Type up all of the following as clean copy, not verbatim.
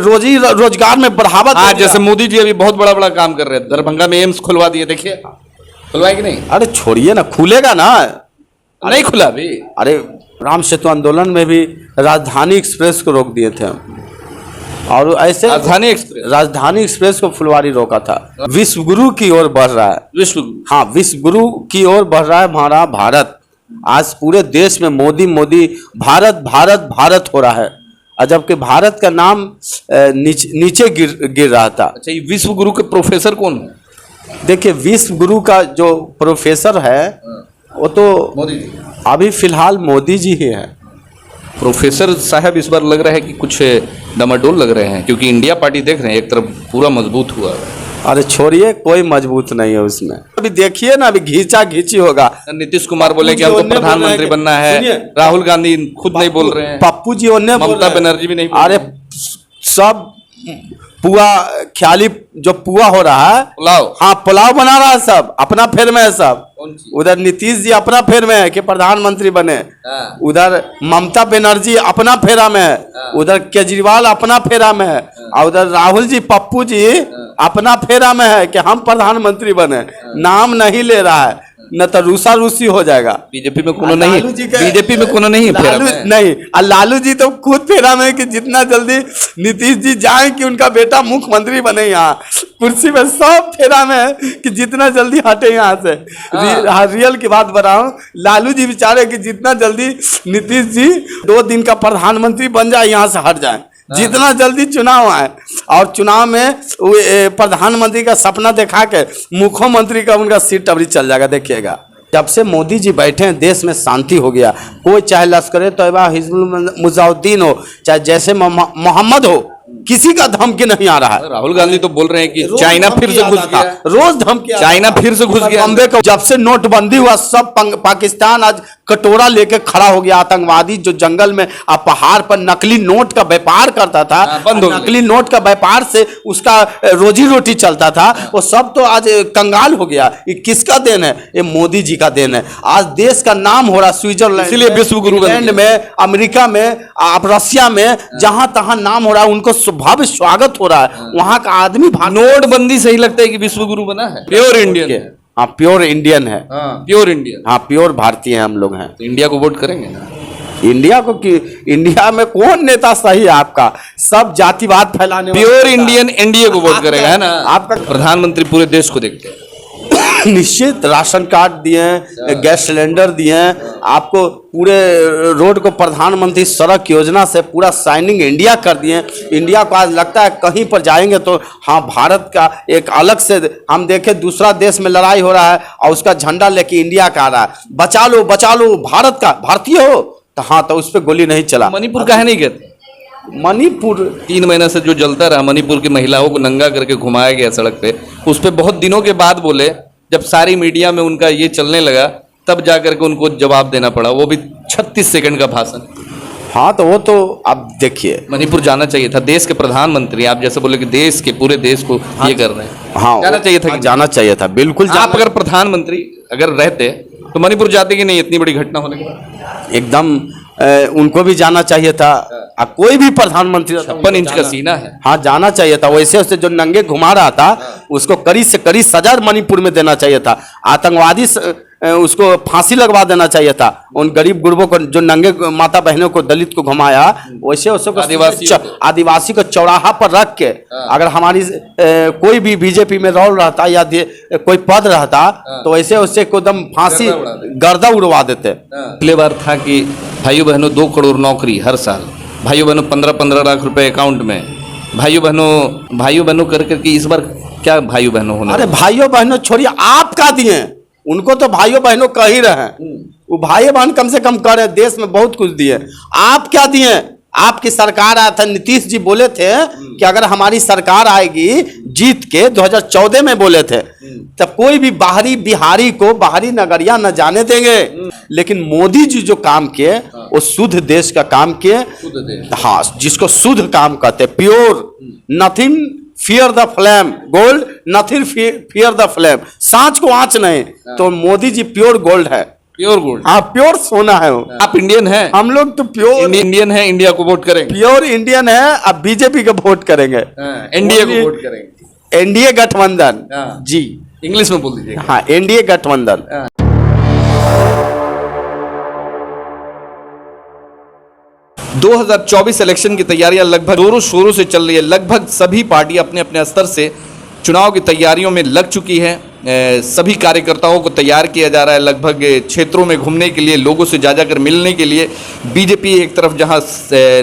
रोजी रोजगार में बढ़ावा। आज जैसे मोदी जी अभी बहुत बड़ा बड़ा काम कर रहे हैं, दरभंगा में एम्स खुलवा दिए, देखिए खुलवाए कि नहीं? अरे छोड़िए ना, खुलेगा ना, नहीं खुला अभी। अरे राम सेतु आंदोलन में भी राजधानी एक्सप्रेस को रोक दिए थे और ऐसे राजधानी एक्सप्रेस को फुलवारी रोका था। विश्व गुरु की ओर बढ़ रहा है, हाँ विश्व गुरु की ओर बढ़ रहा है हमारा भारत। आज पूरे देश में मोदी मोदी, भारत भारत भारत हो रहा है, और जबकि भारत का नाम नीचे गिर रहा था। अच्छा, ये विश्व गुरु के प्रोफेसर कौन है? देखिए, विश्व गुरु का जो प्रोफेसर है वो तो मोदी जी, अभी फिलहाल मोदी जी ही है। प्रोफेसर साहब इस बार लग रहा है कि कुछ डमाडोल लग रहे हैं, क्योंकि इंडिया पार्टी देख रहे हैं एक तरफ पूरा मजबूत हुआ है। अरे छोड़िए, कोई मजबूत नहीं है उसमें। अभी देखिए ना, अभी घींचा घींची होगा। नीतीश कुमार बोले कि हमको प्रधानमंत्री बनना है, राहुल गांधी खुद नहीं बोल रहे हैं, पप्पू जी ने, ममता बनर्जी भी नहीं। अरे सब पुआ ख्याली जो पुआ हो रहा है, पुलाव, हाँ पुलाव बना रहा है, सब अपना फेर में है सब। उधर नीतीश जी अपना फेर में है कि प्रधानमंत्री बने, उधर ममता बनर्जी अपना फेरा में है, उधर केजरीवाल अपना फेरा में है, और उधर राहुल जी पप्पू जी अपना फेरा में है कि हम प्रधानमंत्री बने। नाम नहीं ले रहा है, न तो रूसा रूसी हो जाएगा। बीजेपी में कोनो नहीं, बीजेपी में कोनो नहीं फेरा में नहीं। और लालू जी तो खुद फेरा में कि जितना जल्दी नीतीश जी जाएं कि उनका बेटा मुख्यमंत्री बने यहाँ कुर्सी में, सब फेरा में है कि जितना जल्दी हटे यहाँ से। रियल की बात बताऊं, लालू जी बेचारे कि जितना जल्दी नीतीश जी 2 दिन का प्रधानमंत्री बन जाए, यहाँ से हट जाए, जितना जल्दी चुनाव आए। और चुनाव में प्रधानमंत्री का सपना दिखा के मुख्यमंत्री का उनका सीट अभी चल जाएगा, देखिएगा। जब से मोदी जी बैठे हैं, देश में शांति हो गया। कोई चाहे लश्कर तैयबा, हिजबुल मुजाहिदीन हो, चाहे जैसे मोहम्मद हो, किसी का धमकी नहीं आ रहा है। राहुल गांधी तो बोल रहे हैं कि चाइना फिर से घुस गया, रोज धमकी, चाइना फिर से घुस गया। बॉम्बे को जब से नोटबंदी हुआ, सब पाकिस्तान आज कटोरा लेके खड़ा हो गया। आतंकवादी जो जंगल में पहाड़ पर नकली नोट का व्यापार करता था, नकली नोट का व्यापार से उसका रोजी रोटी चलता था, वो सब तो आज कंगाल हो गया। ये किसका देन है? ये मोदी जी का देन है। आज देश का नाम हो रहा स्विट्जरलैंड, इसलिए विश्व गुरु में, अमेरिका में, आप रशिया में, जहां तहां नाम हो रहा है, उनको भव्य स्वागत हो रहा है। वहां का आदमी नोटबंदी सही लगता है कि विश्व गुरु बना है। प्योर इंडियन, हाँ प्योर इंडियन है, प्योर इंडियन, हाँ प्योर भारतीय हैं हम लोग हैं। तो इंडिया को वोट करेंगे ना? इंडिया को कि इंडिया में कौन नेता सही है आपका? सब जातिवाद फैलाने, प्योर इंडियन एनडीए को वोट करेगा, है ना? आपका प्रधानमंत्री पूरे देश को देखते हैं। निश्चित राशन कार्ड दिए, गैस सिलेंडर दिए, आपको पूरे रोड को प्रधानमंत्री सड़क योजना से पूरा शाइनिंग इंडिया कर दिए। इंडिया को आज लगता है कहीं पर जाएंगे तो हाँ भारत का एक अलग से, हम देखें दूसरा देश में लड़ाई हो रहा है और उसका झंडा लेके इंडिया का आ रहा है, बचा लो भारत का, भारतीय हो तो हाँ, तो उस पर गोली नहीं चला। मणिपुर काहे नहीं कहते? मणिपुर 3 महीना से जो जलता रहा, मणिपुर की महिलाओं को नंगा करके घुमाया गया सड़क पे, उस पर बहुत दिनों के बाद बोले, जब सारी मीडिया में उनका ये चलने लगा, तब जाकर के उनको जवाब देना पड़ा, वो भी 36 सेकंड का भाषण। हाँ तो वो तो आप देखिए, मणिपुर जाना चाहिए था। देश के प्रधानमंत्री, आप जैसे बोले कि देश के पूरे देश को ये कर रहे हैं, हाँ जाना चाहिए था, जाना चाहिए था बिल्कुल। आप अगर प्रधानमंत्री अगर रहते तो मणिपुर जाते कि नहीं? इतनी बड़ी घटना होने के बाद एकदम उनको भी जाना चाहिए था। कोई भी प्रधानमंत्री 56 इंच का सीना है, हाँ जाना चाहिए था। वैसे जो नंगे घुमा रहा था उसको कड़ी से कड़ी सजा मणिपुर में देना चाहिए था। आतंकवादी उसको फांसी लगवा देना चाहिए था। उन गरीब गुरबों को, जो नंगे माता बहनों को, दलित को घुमाया, वैसे आदिवासी को चौराहा पर रख के, अगर हमारी कोई भी बीजेपी में रोल रहता या कोई पद रहता तो वैसे उससे एकदम फांसी गर्दा उड़वा देते। पिछले बार था कि भाइयों बहनों 2 करोड़ नौकरी हर साल, भाइयों बहनों 15-15 लाख रुपए अकाउंट में, भाइयों बहनों करके कि इस बार क्या भाइयों बहनों होने? अरे भाइयों बहनों छोड़िए, आप क्या दिए उनको? तो भाइयों बहनों कह ही रहे हैं, वो भाई बहन कम से कम कर रहे, देश में बहुत कुछ दिए। आप क्या दिए? आपकी सरकार आया था, नीतीश जी बोले थे कि अगर हमारी सरकार आएगी जीत के, 2014 में बोले थे, तब कोई भी बाहरी बिहारी को बाहरी नगरिया न जाने देंगे। लेकिन मोदी जी जो काम किए वो शुद्ध देश का काम किए, हाँ जिसको शुद्ध काम कहते, pure, nothing fear the flame, gold nothing fear the flame, सांच को आंच नहीं, तो मोदी जी प्योर गोल्ड है। Pure gold. हाँ, प्योर सोना है वो। आप इंडियन हैं? हम लोग तो प्योर इंडियन है, इंडिया को वोट करेंगे? प्योर इंडियन है। अब बीजेपी को वोट करेंगे, एनडीए को वोट करेंगे? एनडीए गठबंधन। हाँ। जी, इंग्लिश में बोल दीजिए। हाँ, एनडीए गठबंधन। 2024 इलेक्शन की तैयारियां लगभग जोरों शोरों से चल रही है। लगभग सभी पार्टी अपने अपने स्तर से चुनाव की तैयारियों में लग चुकी है। सभी कार्यकर्ताओं को तैयार किया जा रहा है लगभग क्षेत्रों में घूमने के लिए, लोगों से जा जाकर मिलने के लिए। बीजेपी एक तरफ जहां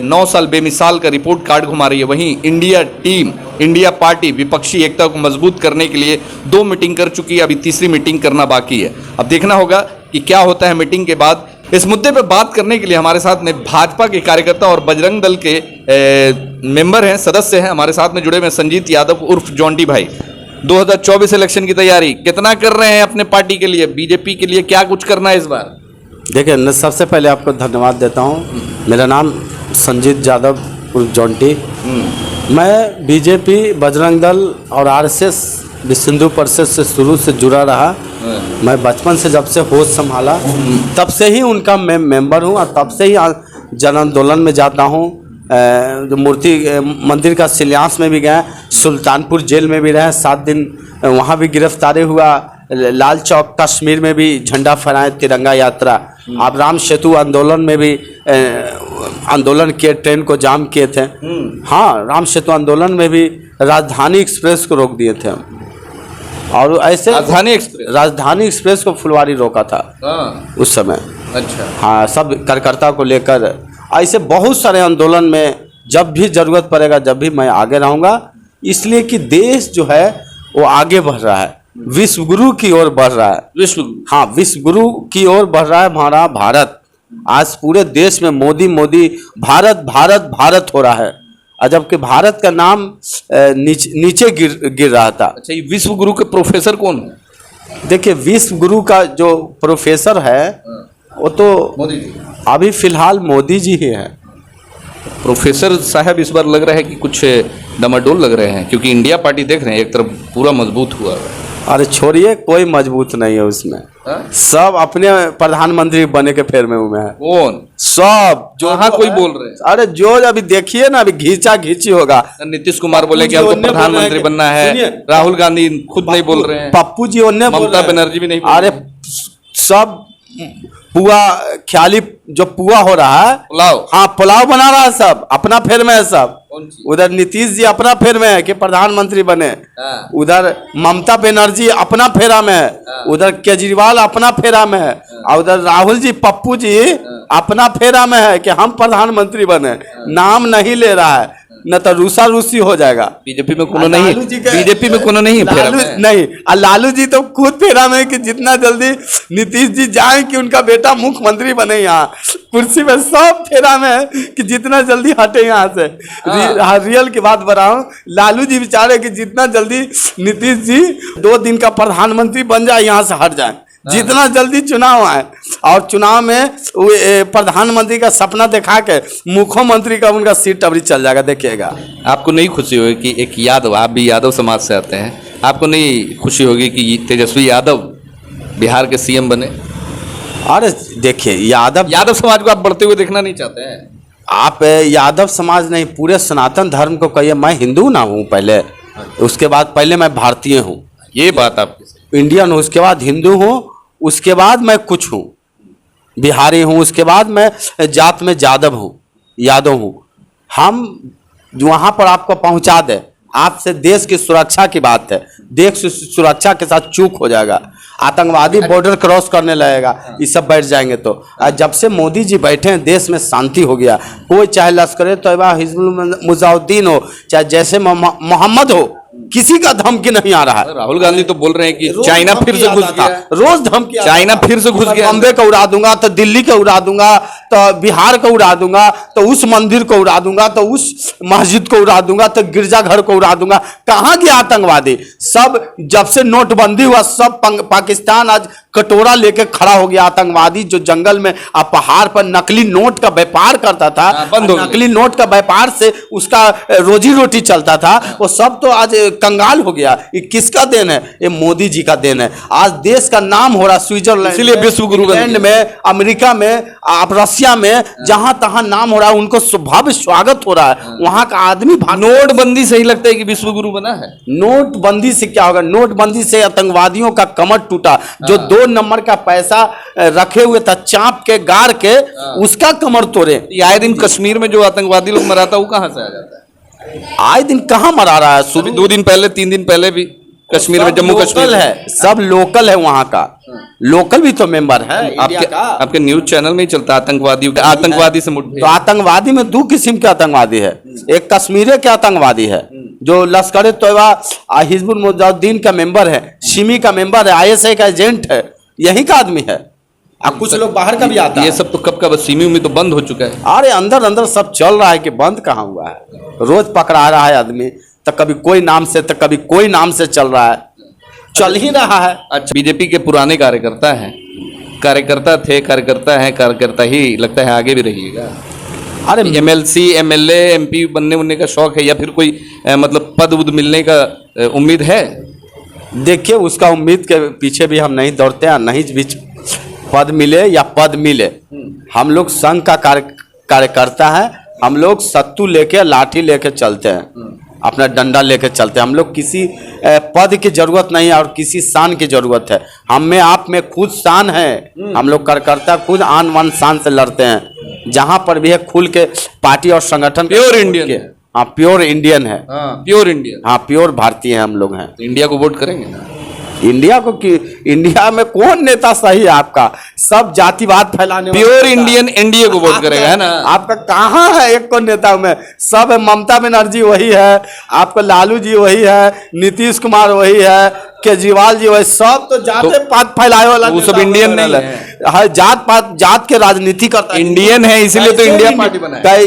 9 साल बेमिसाल का रिपोर्ट कार्ड घुमा रही है, वहीं इंडिया टीम, इंडिया पार्टी विपक्षी एकता को मजबूत करने के लिए 2 मीटिंग कर चुकी है, अभी तीसरी मीटिंग करना बाकी है। अब देखना होगा कि क्या होता है मीटिंग के बाद। इस मुद्दे पर बात करने के लिए हमारे साथ में भाजपा के कार्यकर्ता और बजरंग दल के मेंबर हैं, सदस्य हैं, हमारे साथ में जुड़े हुए संजीत यादव उर्फ जॉन्टी भाई। 2024 इलेक्शन की तैयारी कितना कर रहे हैं अपने पार्टी के लिए, बीजेपी के लिए क्या कुछ करना है इस बार? देखिए, सबसे पहले आपको धन्यवाद देता हूँ। मेरा नाम संजीत यादव उर्फ जॉन्टी। मैं बीजेपी, बजरंग दल और आरएसएस विश्व हिंदू परिषद से शुरू से जुड़ा रहा। मैं बचपन से जब से होश संभाला तब से ही उनका मैं मेंबर हूँ, और तब से ही जन आंदोलन में जाता हूँ। जो मूर्ति मंदिर का शिलान्यास में भी गए, सुल्तानपुर जेल में भी रहे 7 दिन, वहाँ भी गिरफ्तारी हुआ। लाल चौक कश्मीर में भी झंडा फहराए, तिरंगा यात्रा। आप राम सेतु आंदोलन में भी आंदोलन किए, ट्रेन को जाम किए थे। हाँ, राम सेतु आंदोलन में भी राजधानी एक्सप्रेस को रोक दिए थे हम। और ऐसे राजधानी एक्सप्रेस को फुलवारी रोका था उस समय। अच्छा। हाँ, सब कार्यकर्ता को लेकर ऐसे बहुत सारे आंदोलन में जब भी जरूरत पड़ेगा, जब भी मैं आगे रहूँगा, इसलिए कि देश जो है वो आगे बढ़ रहा है, विश्व गुरु की ओर बढ़ रहा है। हाँ, विश्व गुरु की ओर बढ़ रहा है हमारा भारत। आज पूरे देश में मोदी मोदी, भारत भारत भारत हो रहा है, और जबकि भारत का नाम नीचे गिर रहा था। अच्छा, ये विश्व गुरु के प्रोफेसर कौन है? देखिए, विश्व गुरु का जो प्रोफेसर है वो तो मोदी जी। अभी फिलहाल मोदी जी ही है। प्रोफेसर साहब इस बार लग रहा है कि कुछ डमाडोल लग रहे हैं, क्योंकि इंडिया पार्टी देख रहे हैं एक तरफ पूरा मजबूत हुआ है। अरे छोड़िए, कोई मजबूत नहीं है उसमें। सब अपने प्रधानमंत्री बने के फेर में हुए हैं। कौन? सब जो हाँ कोई बोल रहे हैं। अरे जो अभी देखिए ना, अभी घींचा घींची होगा। नीतीश कुमार बोले कि हमको प्रधानमंत्री बनना है, राहुल गांधी खुद नहीं बोल रहे हैं, पप्पू जी उन्हें, ममता बनर्जी भी नहीं। अरे सब पुआ ख्याली जो पुआ हो रहा है, पुलाव। हाँ, पुलाव बना रहा है, सब अपना फेर में है। सब उधर नीतीश जी अपना फेर में है कि प्रधानमंत्री बने, उधर ममता बनर्जी अपना फेरा में है, उधर केजरीवाल अपना फेरा में है, और उधर राहुल जी, पप्पू जी अपना फेरा में है कि हम प्रधानमंत्री बने। नाम नहीं ले रहा है, न तो रूसा रूसी हो जाएगा। बीजेपी में कोनो नहीं, बीजेपी में कोनो नहीं फेरा में नहीं। और लालू जी तो खुद फेरा में कि जितना जल्दी नीतीश जी जाए कि उनका बेटा मुख्यमंत्री बने यहाँ कुर्सी में, सब फेरा में कि जितना जल्दी हटे यहाँ से। रियल की बात बताऊं, लालू जी बेचारे कि जितना जल्दी नीतीश जी 2 दिन का प्रधानमंत्री बन जाए, यहाँ से हट जाए, जितना जल्दी चुनाव आए। और चुनाव में प्रधानमंत्री का सपना दिखा के मुख्यमंत्री का उनका सीट अभी चल जाएगा, देखिएगा। आपको नहीं खुशी होगी कि एक यादव, आप भी यादव समाज से आते हैं, आपको नहीं खुशी होगी कि तेजस्वी यादव बिहार के सीएम बने? अरे देखिए, यादव समाज को आप बढ़ते हुए देखना नहीं चाहते हैं? आप यादव समाज नहीं, पूरे सनातन धर्म को कहिए। मैं हिंदू ना हूँ पहले, उसके बाद पहले मैं भारतीय हूँ। ये बात आपकी इंडियन हूँ, उसके बाद हिंदू हूँ, उसके बाद मैं कुछ हूँ, बिहारी हूँ, उसके बाद मैं जात में यादव हूँ। हम वहाँ पर आपको पहुँचा दे, आपसे देश की सुरक्षा की बात है, देश की सुरक्षा के साथ चूक हो जाएगा, आतंकवादी बॉर्डर क्रॉस करने लगेगा, ये सब बैठ जाएंगे। तो जब से मोदी जी बैठे हैं, देश में शांति हो गया। कोई चाहे लश्कर तैयबा, हिजबुल मुजाहिदीन हो, चाहे जैसे मोहम्मद हो, किसी का धमकी नहीं आ रहा है। राहुल गांधी तो बोल रहे हैं कि चाइना फिर से घुस गया, रोज धमकी, चाइना फिर से घुस गया, बॉम्बे को उड़ा दूंगा, तो दिल्ली को उड़ा दूंगा, तो बिहार को उड़ा दूंगा, तो उस मंदिर को उड़ा दूंगा, तो उस मस्जिद को उड़ा दूंगा, तो गिरजाघर को उड़ा दूंगा। कहाँ गया आतंकवादी? सब जब से नोटबंदी हुआ, सब पाकिस्तान आज कटोरा लेके खड़ा हो गया आतंकवादी, जो जंगल में पहाड़ पर नकली नोट का व्यापार करता था, बंद हो गया। नकली नोट का व्यापार से उसका रोजी रोटी चलता था, वो सब तो आज कंगाल हो गया। ये किसका देन है? ये मोदी जी का देन है। आज देश का नाम हो रहा स्विट्जरलैंड, इसीलिए विश्व गुरु बन इंग्लैंड में, अमेरिका में, आप रशिया में, जहां तहां नाम हो रहा है, उनको भव्य स्वागत हो रहा है। वहां का आदमी नोटबंदी से ही लगता है कि विश्व गुरु बना है। नोटबंदी से क्या होगा? नोटबंदी से आतंकवादियों का कमर टूटा। जो 2 नंबर का पैसा रखे हुए था चाप के गाड़ के, उसका कमर तोड़े। ये आए दिन कश्मीर में जो आतंकवादी लोग मराता, वो कहाँ से आ जाता है? आए दिन कहाँ मरा रहा है? अभी 2 दिन पहले 3 दिन पहले भी कश्मीर में, जम्मू कश्मीर है, सब लोकल है वहाँ का। लोकल भी तो मेंबर है इंडिया का। आपके न्यूज चैनल में ही चलता है आतंकवादी से मुठभेड़। तो आतंकवादी में 2 किस्म के आतंकवादी है। एक कश्मीर के आतंकवादी है जो लश्कर तोयबा हिजबुल मुजाहिदीन का मेंबर है, शिमी का मेंबर है, ISI का एजेंट है, यही का आदमी है। अब कुछ लोग बाहर का भी आता ये है। सब तो कब का सिमी उमी तो बंद हो चुका है। अरे अंदर अंदर सब चल रहा है कि बंद कहाँ हुआ है। रोज पकड़ा रहा है आदमी, तो कभी कोई नाम से तो कभी कोई नाम से चल रहा है, चल ही रहा है। अच्छा, बीजेपी के पुराने कार्यकर्ता हैं, कार्यकर्ता थे, कार्यकर्ता हैं, कार्यकर्ता ही लगता है आगे भी रहिएगा। अरे MLC MLA MP बनने उनने का शौक है, या फिर कोई मतलब पद उद मिलने का उम्मीद है? देखिए, उसका उम्मीद के पीछे भी हम नहीं दौड़ते हैं, नहीं भी पद मिले या पद मिले। हम लोग संघ का कार्यकर्ता है। हम लोग सत्तू लेके लाठी लेके चलते हैं, अपना डंडा लेके चलते हैं। हम लोग किसी पद की जरूरत नहीं है और किसी शान की जरूरत है। हम में आप में खुद शान है। हम लोग कार्यकर्ता खुद आन वन शान से लड़ते हैं। जहां पर भी है खुल के पार्टी और संगठन प्योर इंडियन। हाँ, प्योर इंडियन है। Pure Indian. हाँ, प्योर भारतीय हैं हम लोग हैं। तो इंडिया को वोट करेंगे ना? इंडिया को कि इंडिया में कौन नेता सही है आपका? सब जातिवाद फैलाने वाला प्योर नेता। इंडियन एनडीए को वोट करेगा, है ना? आपका कहाँ है एक को नेता में? सब है। ममता बनर्जी वही है, आपको लालू जी वही है, नीतीश कुमार वही है, केजरीवाल जी वही। सब तो जात पात फैलाए वाला वो सब नेता इंडियन बना नहीं है। हाँ, जात पात, जात के राजनीति करता है। इंडियन है, इसीलिए तो इंडिया पार्टी बना है।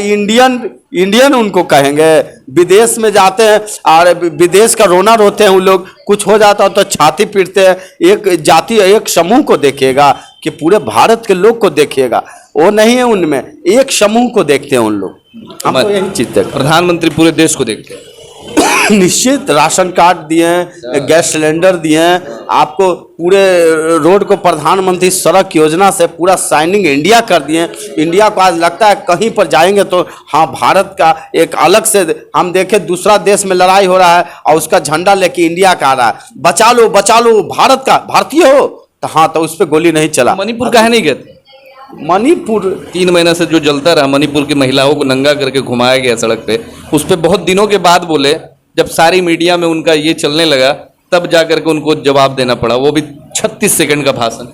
इंडियन उनको कहेंगे। विदेश में जाते हैं और विदेश का रोना रोते हैं उन लोग। कुछ हो जाता हो तो छाती पीटते हैं। एक जाति, एक समूह को देखिएगा कि पूरे भारत के लोग को देखिएगा, वो नहीं है उनमें। एक समूह को देखते हैं उन लोग। हम तो यही चीज देखते हैं। प्रधानमंत्री पूरे देश को देखते हैं। निश्चित राशन कार्ड दिए हैं, गैस सिलेंडर दिए हैं आपको, पूरे रोड को प्रधानमंत्री सड़क योजना से पूरा शाइनिंग इंडिया कर दिए। इंडिया को आज लगता है कहीं पर जाएंगे तो हाँ, भारत का एक अलग से हम देखें, दूसरा देश में लड़ाई हो रहा है और उसका झंडा लेके इंडिया का आ रहा है, बचा लो भारत का, भारतीय हो तो हाँ, तो उस पर गोली नहीं चला। मणिपुर काहे नहीं कहते? मणिपुर 3 महीना से जो जलता रहा, मणिपुर की महिलाओं को नंगा करके घुमाया गया सड़क पे, उस पर बहुत दिनों के बाद बोले, जब सारी मीडिया में उनका ये चलने लगा, तब जाकर के उनको जवाब देना पड़ा, वो भी 36 सेकंड का भाषण।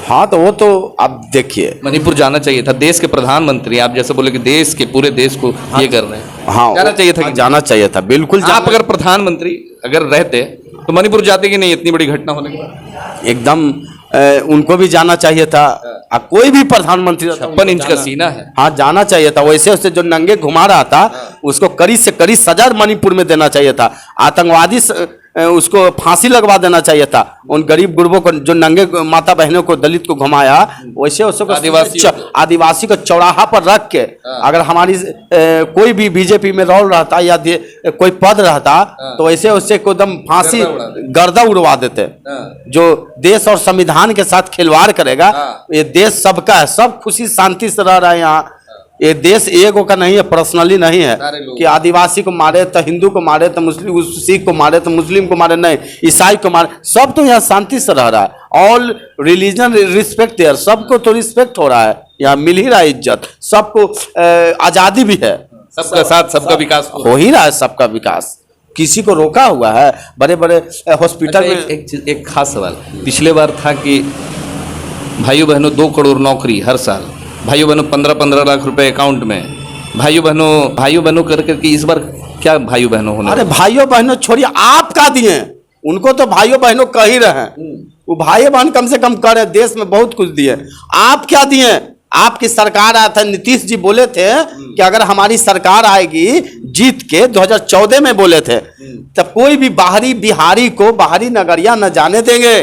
हाँ, तो वो तो आप देखिए, मणिपुर जाना चाहिए था। देश के प्रधानमंत्री, आप जैसे बोले कि देश के पूरे देश को ये कर रहे हैं। हाँ, जाना चाहिए था। जाना चाहिए था, बिल्कुल। आप अगर प्रधानमंत्री अगर रहते तो मणिपुर जाते कि नहीं? इतनी बड़ी घटना होने के बाद एकदम उनको भी जाना चाहिए था। कोई भी प्रधानमंत्री 56 इंच का सीना है। हाँ, जाना चाहिए था। वैसे उससे जो नंगे घुमा रहा था उसको कड़ी से कड़ी सजा मणिपुर में देना चाहिए था। आतंकवादी उसको फांसी लगवा देना चाहिए था। उन गरीब गुरबों को, जो नंगे माता बहनों को, दलित को घुमाया, वैसे उसको आदिवासी को चौराहा पर रख के, अगर हमारी कोई भी बीजेपी में रोल रहता या कोई पद रहता तो वैसे उससे एकदम फांसी गर्दा उड़वा देते। जो देश और संविधान के साथ खिलवाड़ करेगा, ये देश सबका है, सब खुशी शांति से रह रहे हैं यहाँ। ये देश एगो का नहीं है, पर्सनली नहीं है कि आदिवासी को मारे तो हिंदू को मारे तो मुस्लिम, सिख को मारे तो मुस्लिम को मारे, नहीं, ईसाई को मारे। सब तो यहाँ शांति से रह रहा है। ऑल रिलीजन रिस्पेक्ट देयर, सबको तो रिस्पेक्ट हो रहा है, यहाँ मिल ही रहा है इज्जत, सबको आज़ादी भी है, सबका साथ सबका विकास हो ही रहा है, सबका विकास। किसी को रोका हुआ है? बड़े बड़े हॉस्पिटल में एक खास सवाल पिछले बार था कि भाइयों बहनों 2 करोड़ नौकरी हर साल, भाइयों बहनों 15-15 लाख रुपए अकाउंट में, भाइयों बहनों करके कि इस बार क्या भाइयों बहनों होने? अरे भाइयों बहनों छोड़िए, आप क्या दिए उनको? तो भाइयों बहनों कह ही रहे हैं, वो भाई बहन कम से कम कर रहे, देश में बहुत कुछ दिए। आप क्या दिए? आपकी सरकार आया था, नीतीश जी बोले थे कि अगर हमारी सरकार आएगी जीत के, 2014 में बोले थे, तब कोई भी बाहरी बिहारी को बाहरी नगरिया न जाने देंगे।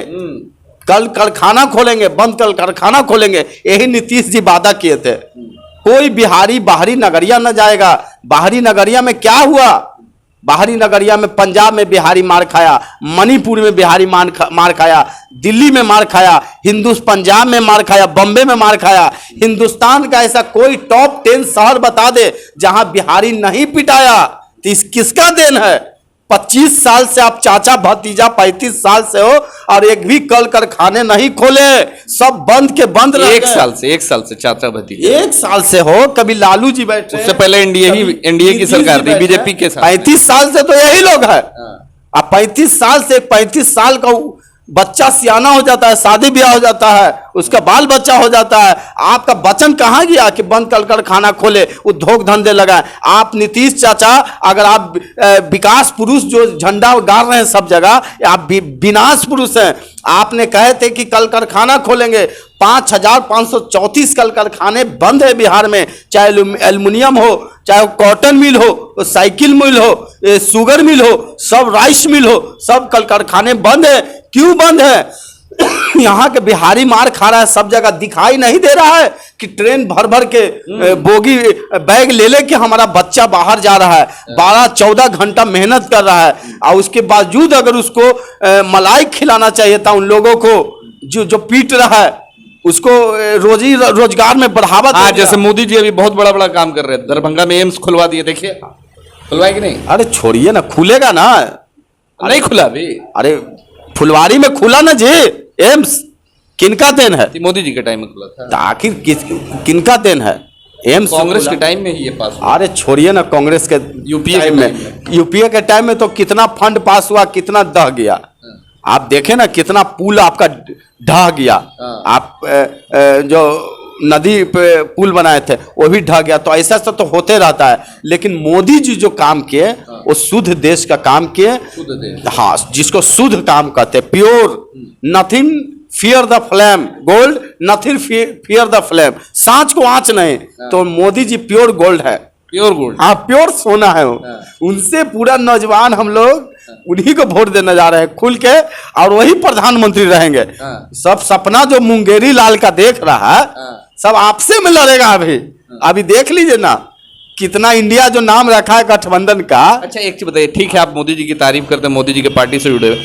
कल कारखाना खोलेंगे, बंद कल कारखाना खोलेंगे, यही नीतीश जी वादा किए थे। कोई बिहारी बाहरी नगरिया न जाएगा। बाहरी नगरिया में क्या हुआ? बाहरी नगरिया में पंजाब में बिहारी मार खाया, मणिपुर में बिहारी मार खाया, दिल्ली में मार खाया, पंजाब में मार खाया, बॉम्बे में मार खाया। हिंदुस्तान का ऐसा कोई टॉप 10 शहर बता दे जहां बिहारी नहीं पिटाया। तो इस किसका देन है? 25 साल से आप चाचा भतीजा 35 साल से हो और एक भी कल कारखाने नहीं खोले, सब बंद के बंद रह गए। एक साल से चाचा भतीजा 1 साल से हो। कभी लालू जी बैठे, उससे पहले एनडीए की सरकार थी बीजेपी के साथ। 35 साल से तो यही लोग है। अब 35 साल से 35 साल का बच्चा सियाना हो जाता है, शादी ब्याह हो जाता है, उसका बाल बच्चा हो जाता है। आपका वचन कहाँ गया कि बंद कल कारखाना खोले, उद्योग धंधे लगाए? आप नीतीश चाचा, अगर आप विकास पुरुष जो झंडा गाड़ रहे हैं सब जगह, आप विनाश पुरुष हैं। आपने कहे थे कि कल कारखाना खोलेंगे, 5534 कल कारखाने बंद है बिहार में, चाहे एल्युमिनियम हो, चाहे कॉटन मिल हो, साइकिल मिल हो, शुगर मिल हो, सब राइस मिल हो, सब कल कारखाने बंद है। क्यों बंद है? यहाँ के बिहारी मार खा रहा है सब जगह। दिखाई नहीं दे रहा है कि ट्रेन भर भर के बोगी बैग ले लेके हमारा बच्चा बाहर जा रहा है, 12-14 घंटा मेहनत कर रहा है, और उसके बावजूद अगर उसको मलाई खिलाना चाहिए था उन लोगों को जो पीट रहा है, उसको रोजी रोजगार में बढ़ावा। हाँ, जैसे मोदी जी अभी बहुत बड़ा बड़ा काम कर रहे हैं, दरभंगा में एम्स खुलवा दिए, देखिए खुलवाए कि नहीं? अरे छोड़िए ना, खुलेगा ना। नहीं खुला अभी। अरे फुलवारी में खुला ना जी एम्स। किनका देन है? मोदी जी के टाइम में खुला था। आखिर किनका देन है एम्स? कांग्रेस के टाइम में ही ये पास हुआ। अरे छोड़िए ना, कांग्रेस के यूपीए के टाइम में तो कितना फंड पास हुआ, कितना दह गया। आप देखें ना, कितना पुल आपका ढह गया। आप जो नदी पे पुल बनाए थे वो भी ढह गया। तो ऐसा सब तो होते रहता है, लेकिन मोदी जी जो काम किए वो शुद्ध देश का काम किए। हाँ, जिसको शुद्ध काम कहते हैं, pure, nothing fear the flame, gold nothing fear the flame, सांच को आंच नहीं। तो मोदी जी प्योर गोल्ड है, प्योर गोल्ड। हाँ, प्योर सोना है वो। उनसे पूरा नौजवान हम लोग उन्हीं को वोट देने जा रहे हैं खुल के, और वही प्रधानमंत्री रहेंगे। सब सपना जो मुंगेरी लाल का देख रहा है, सब आपसे में लड़ेगा। अभी देख लीजिए ना, कितना इंडिया जो नाम रखा है गठबंधन का। अच्छा एक चीज बताइए, ठीक है आप मोदी जी की तारीफ करते हैं, मोदी जी के पार्टी से जुड़े हुए,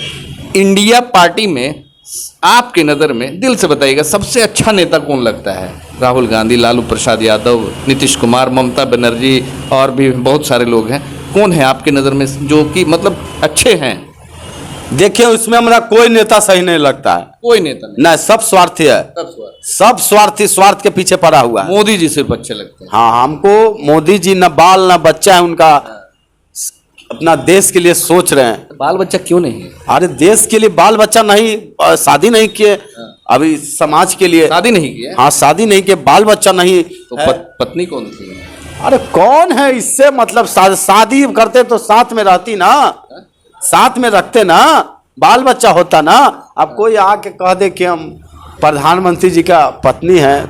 इंडिया पार्टी में आपके नज़र में दिल से बताइएगा सबसे अच्छा नेता कौन लगता है? राहुल गांधी, लालू प्रसाद यादव, नीतीश कुमार, ममता बनर्जी और भी बहुत सारे लोग हैं। कौन है आपके नज़र में जो कि मतलब अच्छे हैं? देखिए, उसमें हमारा कोई नेता सही नहीं लगता है। कोई नेता नहीं, सब स्वार्थी है। सब स्वार्थी, स्वार्थ के पीछे पड़ा हुआ है। मोदी जी सिर्फ अच्छे लगते हैं। हाँ, हमको मोदी जी न बाल न बच्चा है उनका, अपना देश के लिए सोच रहे हैं। बाल बच्चा क्यों नहीं है? अरे देश के लिए बाल बच्चा नहीं, शादी नहीं किए अभी, समाज के लिए शादी नहीं किए। हाँ, शादी नहीं किए, बाल बच्चा नहीं तो पत्नी कौन थी? अरे कौन है इससे मतलब? शादी करते तो साथ में रहती ना, साथ में रखते ना, बाल बच्चा होता ना। अब कोई आके कह दे कि हम प्रधानमंत्री जी का पत्नी है,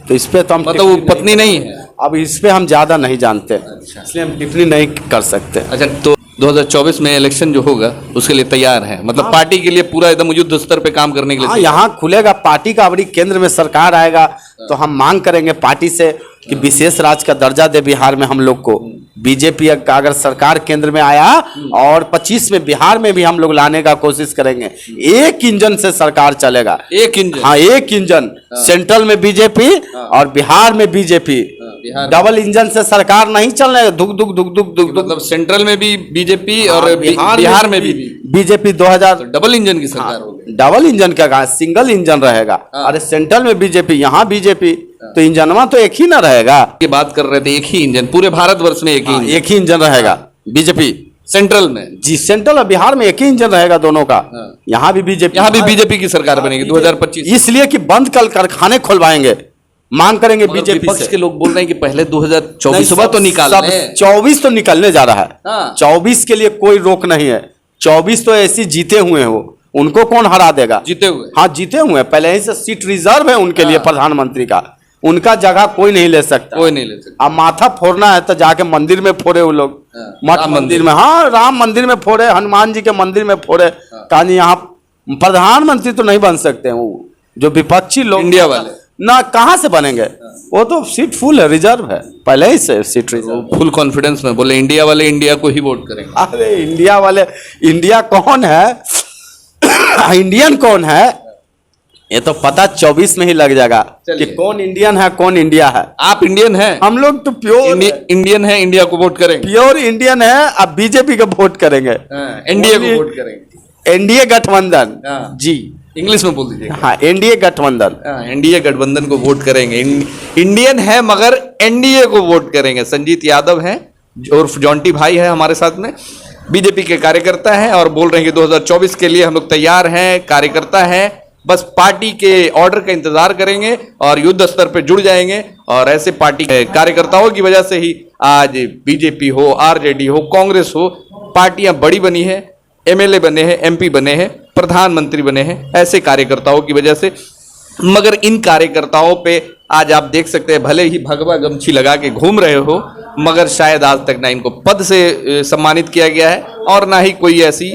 तो इस पे तो हम मतलब वो पत्नी नहीं है। अब इस पे हम ज्यादा नहीं जानते, इसलिए हम टिप्पणी नहीं कर सकते। अच्छा, तो 2024 में इलेक्शन जो होगा उसके लिए तैयार है, मतलब पार्टी के लिए पूरा एकदम युद्ध स्तर पे काम करने के लिए? हाँ, यहाँ खुलेगा पार्टी का। अभी केंद्र में सरकार आएगा तो हम मांग करेंगे पार्टी से कि विशेष राज्य का दर्जा दे बिहार में हम लोग को। बीजेपी का अगर सरकार केंद्र में आया और 25 में बिहार में भी हम लोग लाने का कोशिश करेंगे। एक इंजन से सरकार चलेगा, एक इंजन। हाँ, एक इंजन। सेंट्रल में बीजेपी और बिहार में बीजेपी, डबल इंजन से सरकार नहीं चलने। दुख दुख दुख दुख दुख, मतलब सेंट्रल में भी बीजेपी और बिहार में भी बीजेपी 2000 डबल इंजन की सरकार होगी। डबल इंजन का कहा, सिंगल इंजन रहेगा। अरे सेंट्रल में बीजेपी, यहाँ बीजेपी, तो इंजनवा तो एक ही ना रहेगा। ये बात कर रहे थे, एक ही इंजन पूरे भारतवर्ष में एक ही इंजन रहेगा। बीजेपी सेंट्रल में जी, सेंट्रल और बिहार में एक ही इंजन रहेगा दोनों का। यहाँ भी बीजेपी की सरकार बनेगी 2025। इसलिए कि बंद कल कारखाने खुलवाएंगे, मांग करेंगे बीजेपी से। के लोग बोल रहे हैं कि पहले 2024 तो निकालने, 24 तो निकलने जा रहा है। 24 के लिए कोई रोक नहीं है। 24 तो ऐसे जीते हुए हैं, वो उनको कौन हरा देगा? जीते हुए, हाँ जीते हुए, पहले ही से सीट रिजर्व है उनके लिए प्रधानमंत्री का। उनका जगह कोई नहीं ले सकता, कोई नहीं ले सकता। अब माथा फोड़ना है तो जाके मंदिर में फोड़े वो लोग, मठ मंदिर में। हाँ, राम मंदिर में फोड़े, हनुमान जी के मंदिर में फोड़े, कहानी यहाँ प्रधानमंत्री तो नहीं बन सकते हैं वो जो विपक्षी लोग इंडिया वाले ना, कहाँ से बनेंगे? वो तो सीट फुल है, रिजर्व है पहले ही से सीट रिजर्व। फुल कॉन्फिडेंस में बोले इंडिया वाले इंडिया को ही वोट करेंगे। अरे इंडिया वाले, इंडिया कौन है इंडियन कौन है ये तो पता 24 में ही लग जाएगा कि कौन इंडियन है कौन इंडिया है। आप इंडियन हैं? हम लोग तो प्योर इंडियन है, इंडिया को वोट करेंगे। प्योर इंडियन है। अब बीजेपी का वोट करेंगे, एनडीए को वोट करेंगे। एनडीए गठबंधन हाँ। जी, इंग्लिश में बोल दीजिए। हाँ एनडीए गठबंधन। एनडीए गठबंधन को वोट करेंगे। इंडियन है मगर एनडीए को वोट करेंगे। संजीत यादव हैं और जॉन्टी भाई है हमारे साथ में, बीजेपी के कार्यकर्ता हैं और बोल रहे हैं कि 2024 के लिए हम लोग तैयार हैं, कार्यकर्ता हैं, बस पार्टी के ऑर्डर का इंतजार करेंगे और युद्ध स्तर पे जुड़ जाएंगे। और ऐसे पार्टी के कार्यकर्ताओं की वजह से ही आज बीजेपी हो, आरजेडी हो, कांग्रेस हो, पार्टियां बड़ी बनी है, एमएलए बने हैं, एमपी बने हैं, प्रधानमंत्री बने हैं, ऐसे कार्यकर्ताओं की वजह से। मगर इन कार्यकर्ताओं पे आज आप देख सकते हैं, भले ही भगवा गमछी लगा के घूम रहे हो, मगर शायद आज तक ना इनको पद से सम्मानित किया गया है और ना ही कोई ऐसी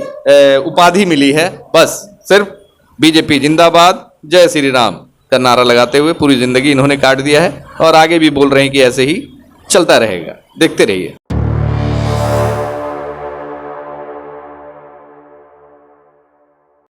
उपाधि मिली है। बस सिर्फ बीजेपी जिंदाबाद, जय श्री राम का नारा लगाते हुए पूरी जिंदगी इन्होंने काट दिया है और आगे भी बोल रहे हैं कि ऐसे ही चलता रहेगा। देखते रहिए।